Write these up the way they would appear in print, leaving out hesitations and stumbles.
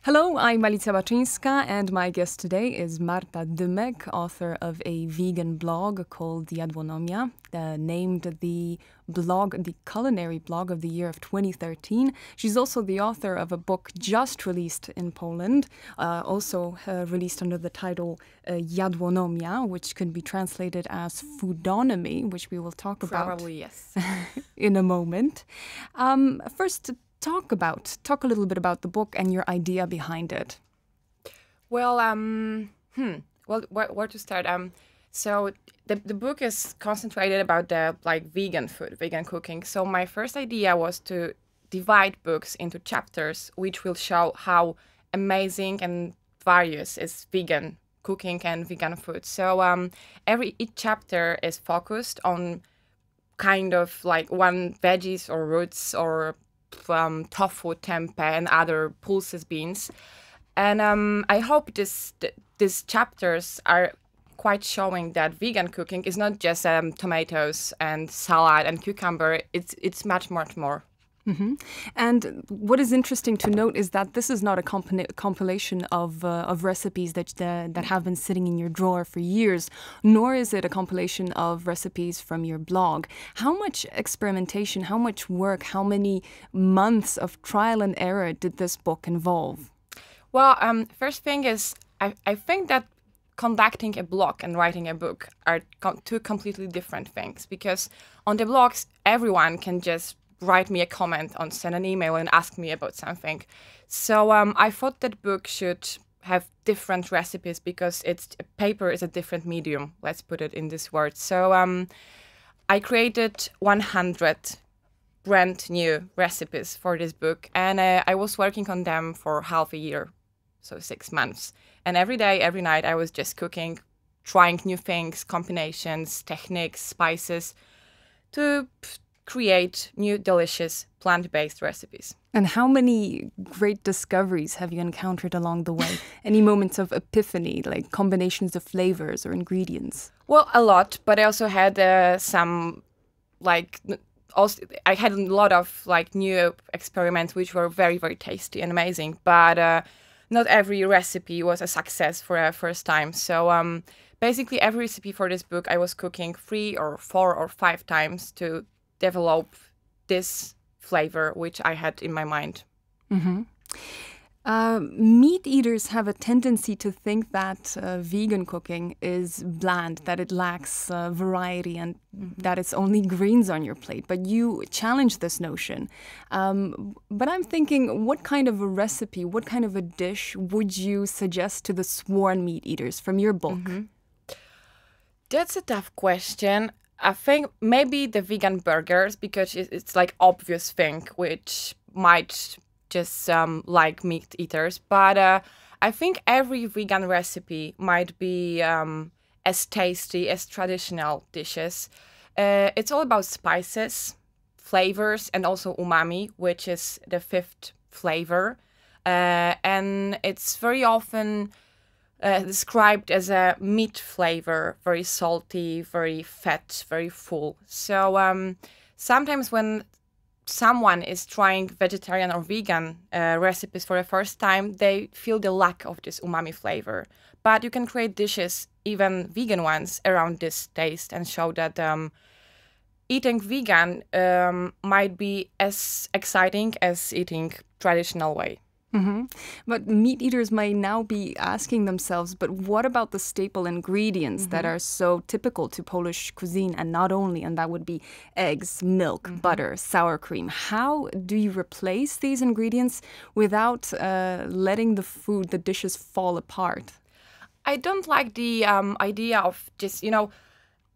Hello, I'm Alicja Baczyńska, and my guest today is Marta Dymek, author of a vegan blog called Jadłonomia, named the culinary blog of the year of 2013. She's also the author of a book just released in Poland, also released under the title Jadłonomia, which can be translated as Foodonomy, which we will talk about. Probably, yes. In a moment. First, talk a little bit about the book and your idea behind it. Well, where to start? So the book is concentrated about the vegan food, vegan cooking. So my first idea was to divide books into chapters, which will show how amazing and various is vegan cooking and vegan food. So each chapter is focused on kind of like one veggies or roots or tofu, tempeh, and other pulses beans. And I hope these chapters are quite showing that vegan cooking is not just tomatoes and salad and cucumber. It's much, much more. Mm-hmm. And what is interesting to note is that this is not a compilation of recipes that have been sitting in your drawer for years, nor is it a compilation of recipes from your blog. How much experimentation, how much work, how many months of trial and error did this book involve? Well, first thing is, I think that conducting a blog and writing a book are two completely different things, because on the blogs, everyone can just write me a comment or send an email and ask me about something. So I thought that book should have different recipes because paper is a different medium. Let's put it in this word. So I created 100 brand new recipes for this book, and I was working on them for half a year, so 6 months. And every day, every night, I was just cooking, trying new things, combinations, techniques, spices to create new, delicious, plant-based recipes. And how many great discoveries have you encountered along the way? Any moments of epiphany, like combinations of flavors or ingredients? Well, a lot, but I also had some, I had a lot of new experiments which were very, very tasty and amazing, but not every recipe was a success for a first time. So basically every recipe for this book I was cooking 3 or 4 or 5 times to develop this flavor which I had in my mind. Mm-hmm. Meat eaters have a tendency to think that vegan cooking is bland, that it lacks variety, and that it's only greens on your plate. But you challenge this notion. But I'm thinking, what kind of a recipe, what kind of a dish would you suggest to the sworn meat eaters from your book? Mm-hmm. That's a tough question. I think maybe the vegan burgers, because it's like obvious thing which might just like meat eaters. But I think every vegan recipe might be as tasty as traditional dishes. It's all about spices, flavors, and also umami, which is the 5th flavor. And it's very often described as a meat flavor, very salty, very fat, very full. So sometimes when someone is trying vegetarian or vegan recipes for the first time, they feel the lack of this umami flavor. But you can create dishes, even vegan ones, around this taste and show that eating vegan might be as exciting as eating traditional way. Mm-hmm. But meat eaters might now be asking themselves, but what about the staple ingredients that are so typical to Polish cuisine, and not only, and that would be eggs, milk, butter, sour cream. How do you replace these ingredients without letting the dishes fall apart? I don't like the idea of just,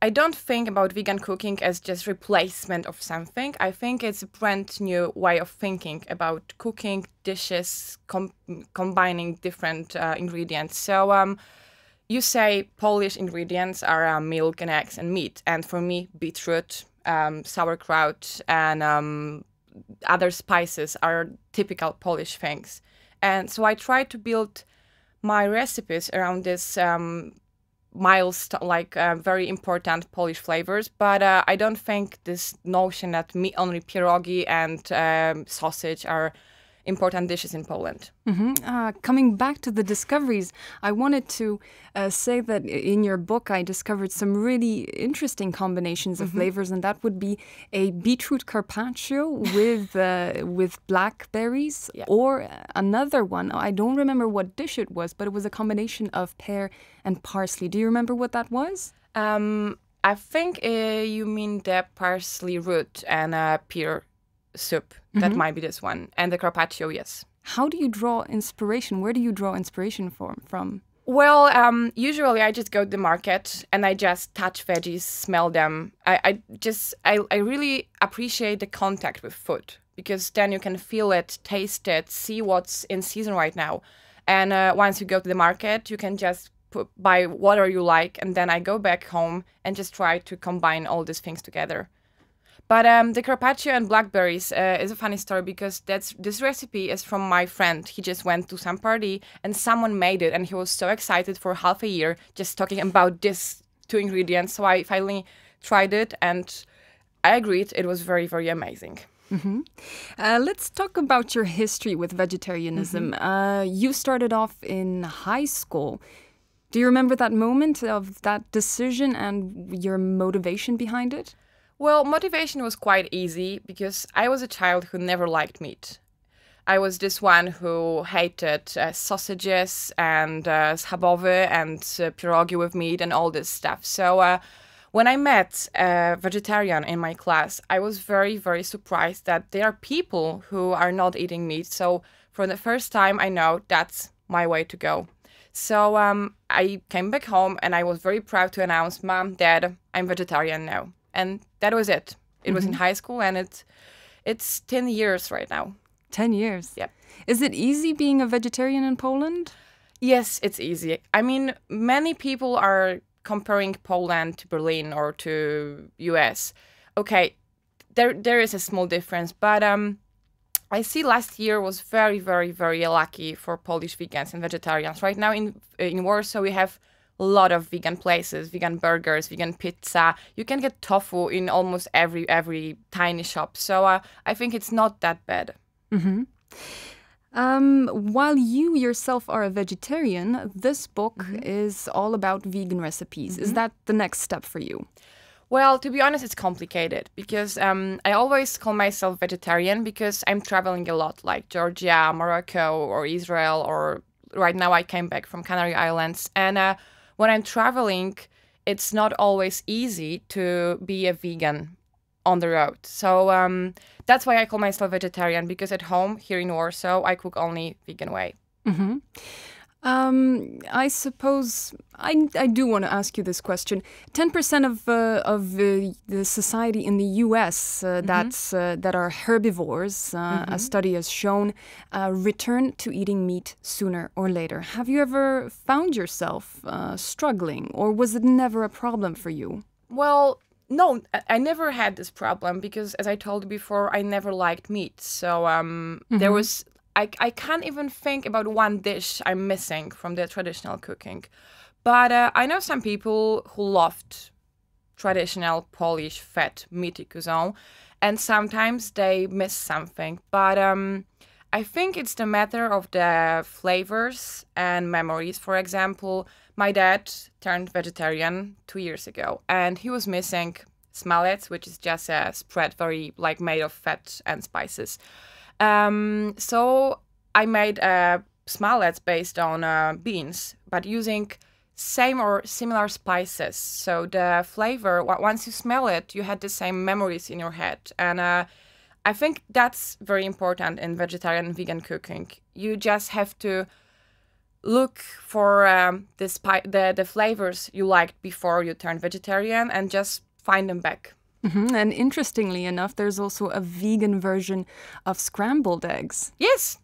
I don't think about vegan cooking as just replacement of something. I think it's a brand new way of thinking about cooking dishes, combining different ingredients. So you say Polish ingredients are milk and eggs and meat. And for me, beetroot, sauerkraut, and other spices are typical Polish things. And so I try to build my recipes around this milestone, very important Polish flavors, but I don't think this notion that only pierogi and sausage are important dishes in Poland. Coming back to the discoveries, I wanted to say that in your book I discovered some really interesting combinations of flavors, and that would be a beetroot carpaccio with blackberries, or another one. I don't remember what dish it was, but it was a combination of pear and parsley. Do you remember what that was? I think you mean the parsley root and pear soup. That might be this one. And the carpaccio, yes. How do you draw inspiration? Where do you draw inspiration from? Well, usually I just go to the market and I just touch veggies, smell them. I really appreciate the contact with food, because then you can feel it, taste it, see what's in season right now. And once you go to the market, you can just buy whatever you like, and then I go back home and just try to combine all these things together. But the carpaccio and blackberries is a funny story, because this recipe is from my friend. He just went to some party and someone made it, and he was so excited for half a year just talking about these two ingredients. So I finally tried it and I agreed. It was very, very amazing. Let's talk about your history with vegetarianism. You started off in high school. Do you remember that moment of that decision and your motivation behind it? Well, motivation was quite easy, because I was a child who never liked meat. I was this one who hated sausages and schabowy and pierogi with meat and all this stuff. So when I met a vegetarian in my class, I was very, very surprised that there are people who are not eating meat. So for the first time, I know that's my way to go. So I came back home and I was very proud to announce, Mom, Dad, I'm vegetarian now. And that was it. It was in high school, and it's 10 years right now. 10 years? Yeah. Is it easy being a vegetarian in Poland? Yes, it's easy. I mean, many people are comparing Poland to Berlin or to US. Okay, there is a small difference, but I see last year was very, very, very lucky for Polish vegans and vegetarians. Right now in Warsaw, we have a lot of vegan places, vegan burgers, vegan pizza. You can get tofu in almost every tiny shop. So I think it's not that bad. While you yourself are a vegetarian, this book is all about vegan recipes. Is that the next step for you? Well, to be honest, it's complicated, because I always call myself vegetarian because I'm traveling a lot, like Georgia, Morocco, or Israel, or right now I came back from Canary Islands. And when I'm traveling, it's not always easy to be a vegan on the road. So that's why I call myself vegetarian, because at home here in Warsaw, I cook only vegan way. I suppose I do want to ask you this question. 10% of the society in the U.S. That are herbivores, a study has shown, return to eating meat sooner or later. Have you ever found yourself struggling, or was it never a problem for you? Well, no, I never had this problem, because as I told you before, I never liked meat. So there was... I can't even think about one dish I'm missing from the traditional cooking. But I know some people who loved traditional Polish fat meaty cuisine, and sometimes they miss something. But I think it's the matter of the flavors and memories. For example, my dad turned vegetarian 2 years ago, and he was missing smallets, which is just a spread made of fat and spices. So I made smallets based on beans, but using same or similar spices. So the flavor, once you smell it, you had the same memories in your head. And I think that's very important in vegetarian and vegan cooking. You just have to look for the flavors you liked before you turned vegetarian and just find them back. And interestingly enough, there's also a vegan version of scrambled eggs. Yes,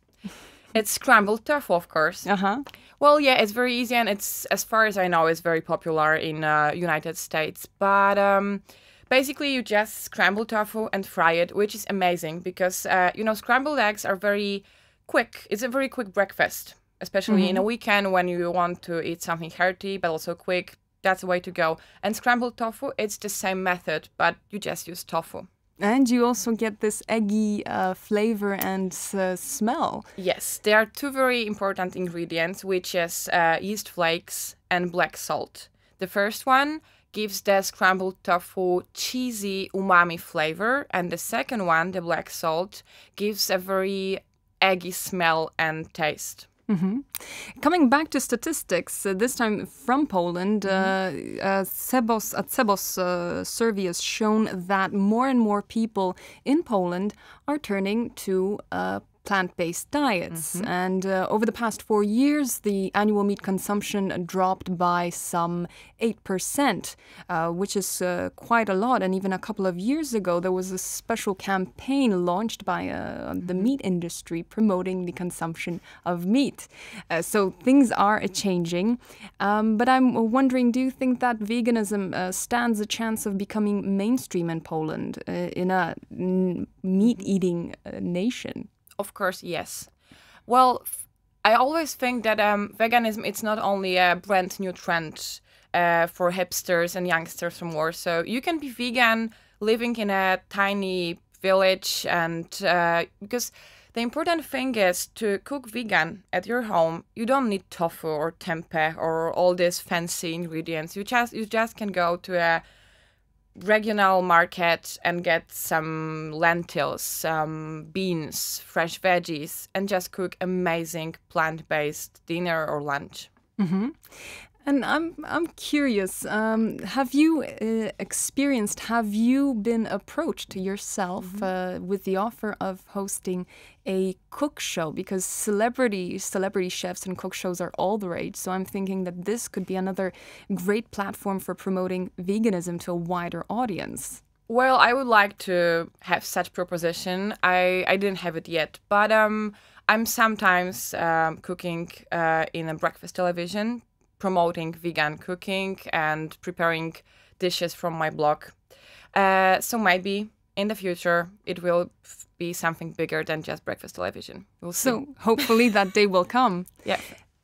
it's scrambled tofu, of course. Well, yeah, it's very easy, and it's, as far as I know, it's very popular in United States. But basically, you just scramble tofu and fry it, which is amazing because scrambled eggs are very quick. It's a very quick breakfast, especially in a weekend when you want to eat something hearty but also quick. That's the way to go. And scrambled tofu, it's the same method, but you just use tofu. And you also get this eggy flavor and smell. Yes, there are two very important ingredients, which is yeast flakes and black salt. The first one gives the scrambled tofu cheesy umami flavor, and the second one, the black salt, gives a very eggy smell and taste. Coming back to statistics, this time from Poland, Sebos survey has shown that more and more people in Poland are turning to plant-based diets. And over the past 4 years, the annual meat consumption dropped by some 8%, which is quite a lot. And even a couple of years ago, there was a special campaign launched by the meat industry promoting the consumption of meat. So things are changing. But I'm wondering, do you think that veganism stands a chance of becoming mainstream in Poland, in a meat-eating nation? Of course, yes. Well, I always think that veganism, it's not only a brand new trend for hipsters and youngsters from Warsaw. You can be vegan living in a tiny village, and because the important thing is to cook vegan at your home. You don't need tofu or tempeh or all these fancy ingredients. You just can go to a regional market and get some lentils, some beans, fresh veggies, and just cook amazing plant-based dinner or lunch. And I'm curious, have you have you been approached yourself with the offer of hosting a cook show? Because celebrity chefs and cook shows are all the rage. So I'm thinking that this could be another great platform for promoting veganism to a wider audience. Well, I would like to have such proposition. I didn't have it yet, but I'm sometimes cooking in a breakfast television, promoting vegan cooking and preparing dishes from my blog. So maybe in the future it will be something bigger than just breakfast television. We'll see. So hopefully that day will come. Yeah.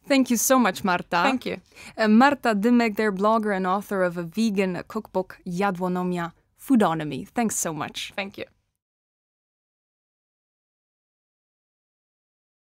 Thank you so much, Marta. Thank you. Marta Dymek, their blogger and author of a vegan cookbook, Jadłonomia, Foodonomy. Thanks so much. Thank you.